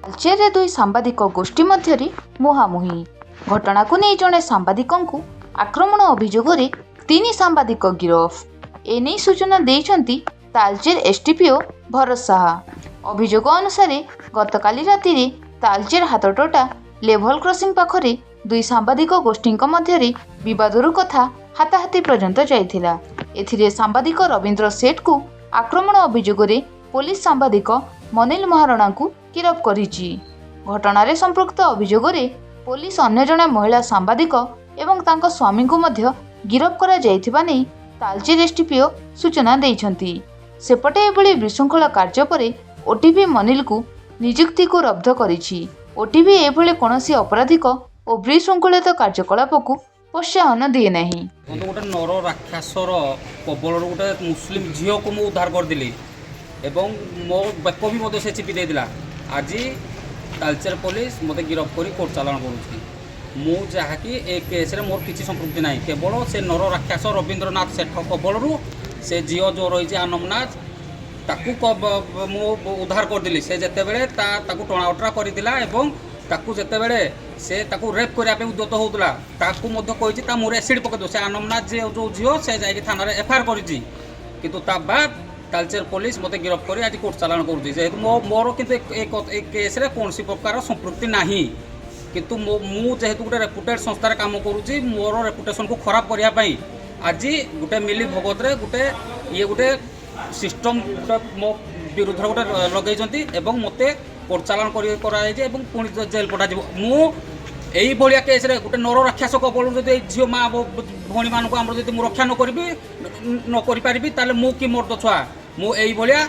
तालचेर दुई सांबादिक गोष्ठी मध्य मुहांमुही घटना को नहीं जड़े सांबादिक आक्रमण अभियोग में 3 सांबादिक गिरफ एने सूचना देइछंती तालचेर एसटीपीओ भरत साहा। अभियोग अनुसार गतकाली राति रे तालचेर हाथटोटा लेवल क्रॉसिंग पाखरे दुई सांबादिक गोष्ठी मध्य विवादरू कथा हाथाहाथी पर्यंत जाइथिला। एथिरे सांबादिक रवींद्र सेठ को आक्रमण अभियोग में पुलिस सांबादिक मनिल महाराणा को गिरफ करिछि। घटना संपृक्त अभियोग में पुलिस अन्य जणे महिला सांबादिक एवं तांको स्वामी को मध्य गिरफ करा जाइथिबा नै तालचेर एसटीपीओ सूचना देइछंती। सेपटे एभली विशृंखला कार्य पर ओटीपी मनिल को नियुक्ति को रद्द करिछि। ओटीपी एभली कोनोसी अपराधिक और विशृंखलित कार्यकलाप को प्रोत्साहन दिए नहीं। गोटे नर राक्षसर कबल गोटे मुस्लिम झील को मुझे उद्धार करदेली एवं मो बेक भी मत से चिपी देला। आज तालचेर पुलिस मत गिरफ कर कोर्ट चालाण कर जहाँकि ए केस रे मोर किसी संपृक्ति ना केवल से नर राक्षस रवींद्रनाथ सेठ कबल से झील जो रही आनमनाथ ताकू मु उद्धार करदेली। से जिते बड़े टणाउटरा करदिला एवं ताकू जिते बड़े से ताकू रेप करने उद्यत होता ताकू कही मोर एसिड पकड़ से आनमनाथ जो झील से जाकि थाना एफआईआर कर बाद तालचेर पुलिस मत गिरफ कर आज कोर्ट चालाण कर मोर किंतु केस रे कौन प्रकार संपृक्ति नहीं किंतु जेहेतु गोटे रेपुटेड संस्थार काम करुँची मोर रेपुटेशन को खराब करने आज गोटे मिली भगत रे गोटे सिस्टम मो विरुद्ध गोटे लगे मत कोर्ट चालाण पुणी जेल पठा यही भाया केस रे गोटे नर राक्षस कबल जो झील माँ भौणी मानक आम जो रक्षा नकरी ताले मु कि मोर तो छुआ मुझे भाया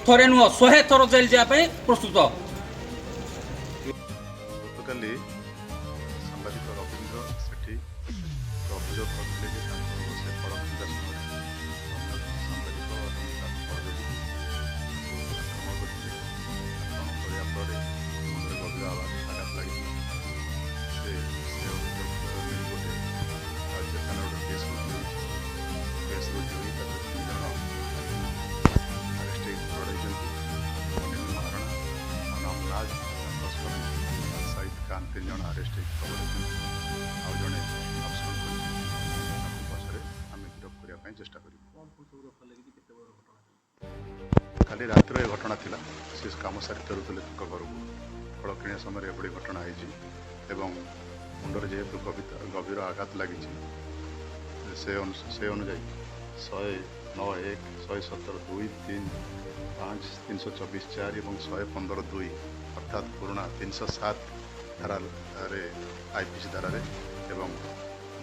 थरे नुह 100 थर जेल जावाई प्रस्तुत। गतकाली सांबादिक रवींद्र सेठी अभियोग करते से पड़ता समय सांबादिक गभीर आघात लगी तीन जन आरेस्ट आउ जड़े पछरे आम गिरफ करने चेष्टा कर। खाली रात घटना थिला से कम सारी फेरुले घर को फल किणा समय एभली घटना होती मुंडर जेहेतु गभीर आघात लगी से अनुजाई 109 1 117 2 3 5 324 4 और 115 2 अर्थात पुराणा 307 धारा आईपीसी धारा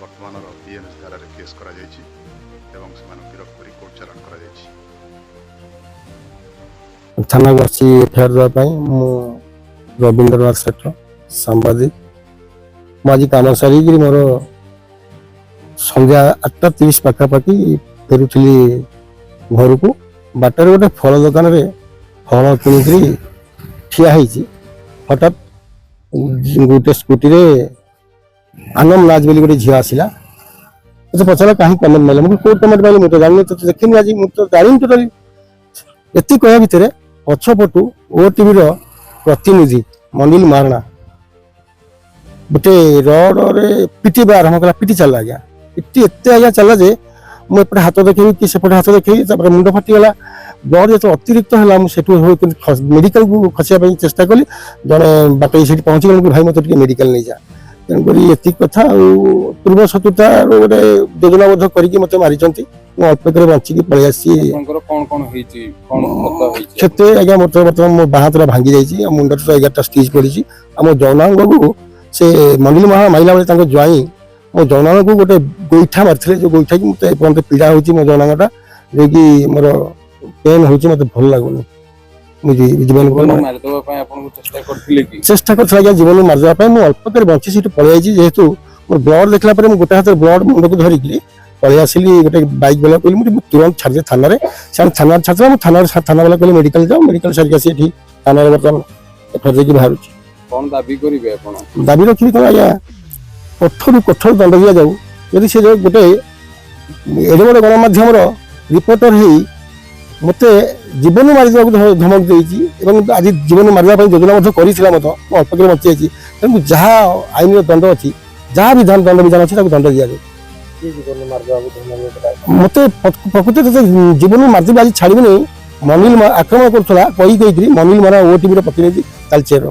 वर्तमान बीएनएस धारा केस करा गिरफ कर कोर्ट चालाण करा थाना बसी एफआईआर रवींद्रनाथ सेठ सांबादिक आज कम सारिक मोर संध्या 8:30 पाखापाखि फेरुली घर को बाटर गोटे फल दुकान में फल किणिक ठिया हठात गोटे स्कूटी रे आनम नाज बोली गोटे झील आसला तो पचारा कहीं कमेंट मिले मुझे कोर्ट कमेंट पाइली मुझे जानी तो देखनी आज मुझे जानी टोटाली एति कह भितर पछपटू ओटीवी प्रतिनिधि मनिल महाराणा गोटे रड रे पिटी आरंभ कला पिटी चला आज्ञा पिटी एत आज्ञा चला जे मुझे हाथ देखी कि सेपटे हाथ देखी मुंड फाटीगला ब्लड जो अतिरिक्त है मेडिकल को खसिया चेष्टा कली जड़े बाट से पहुँची गल भाई मत मेडिकल नहीं जा तेणुक ये कथा पूर्व शत्रुता गोटे योजनाबद्ध करके मत मारी अल्प बचिकी पलि क्षति आज्ञा बर्तमान मो बाहात भांगी जाइए मुंड 11टा स्टिच पड़ी आम जौनांग को से मनिल महा माइला बेले ज्वाई मो जौनांग को गोटे गोईठा मारी जो गोईठा की मतलब पीड़ा हो मो जौनांगटा जो कि मोर पेन हो मत भल लगुनि मुझे जीवन चेष्टा कर जीवन मारदेवा मुझे अल्प बची सीट पलि जेहेतु मोर ब्लड देखला गोटे हाथ ब्लड मुंड को धरिकी पलि आसली गोटे बैक वाला कहली मुझे तुरंत छाड़ी थाना थाना छाड़ा थाना वाला कहले मेडिकल जाओ मेडिकल सारिक आसी थाना बर्तमान एफआईआर देकी बाहर कौन दाबी करिवे आपण दाबी रखी कौन आज्ञा कठोर कठोर दंड दिया जाऊ यदि से गोटे एडे बड़े गणमाध्यम रिपोर्टर ही ମୋତେ ଜୀବନ ମାରିଦେବାକୁ ଧମକ ଦେଇଛି ଏବଂ ଆଜି ଜୀବନ ମାରିବା ପାଇଁ ଯୋଜନା ମଧ୍ୟ କରିଥିଲା ମଧ୍ୟ ମୁଁ ଅଳ୍ପକରେ ବଞ୍ଚିଯାଇଛି। ତେଣୁ ଯାହା ଆଇନର ଦଣ୍ଡ ଅଛି, ଯାହା ଦଣ୍ଡ ବିଧାନ ଅଛି ତାକୁ ଦଣ୍ଡ ଦିଆଯାଉ। ମୋତେ ପ୍ରକୃତରେ ତତେ ଜୀବନରୁ ମାରିଦେବି ଆଜି ଛାଡ଼ିବି ନାହିଁ। ମନିଲ ଆକ୍ରମଣ କରୁଥିଲା କହିକିରି ମନିଲ ମରା ଓଟିଭିର ପ୍ରତିନିଧି ତାଳଚେରର।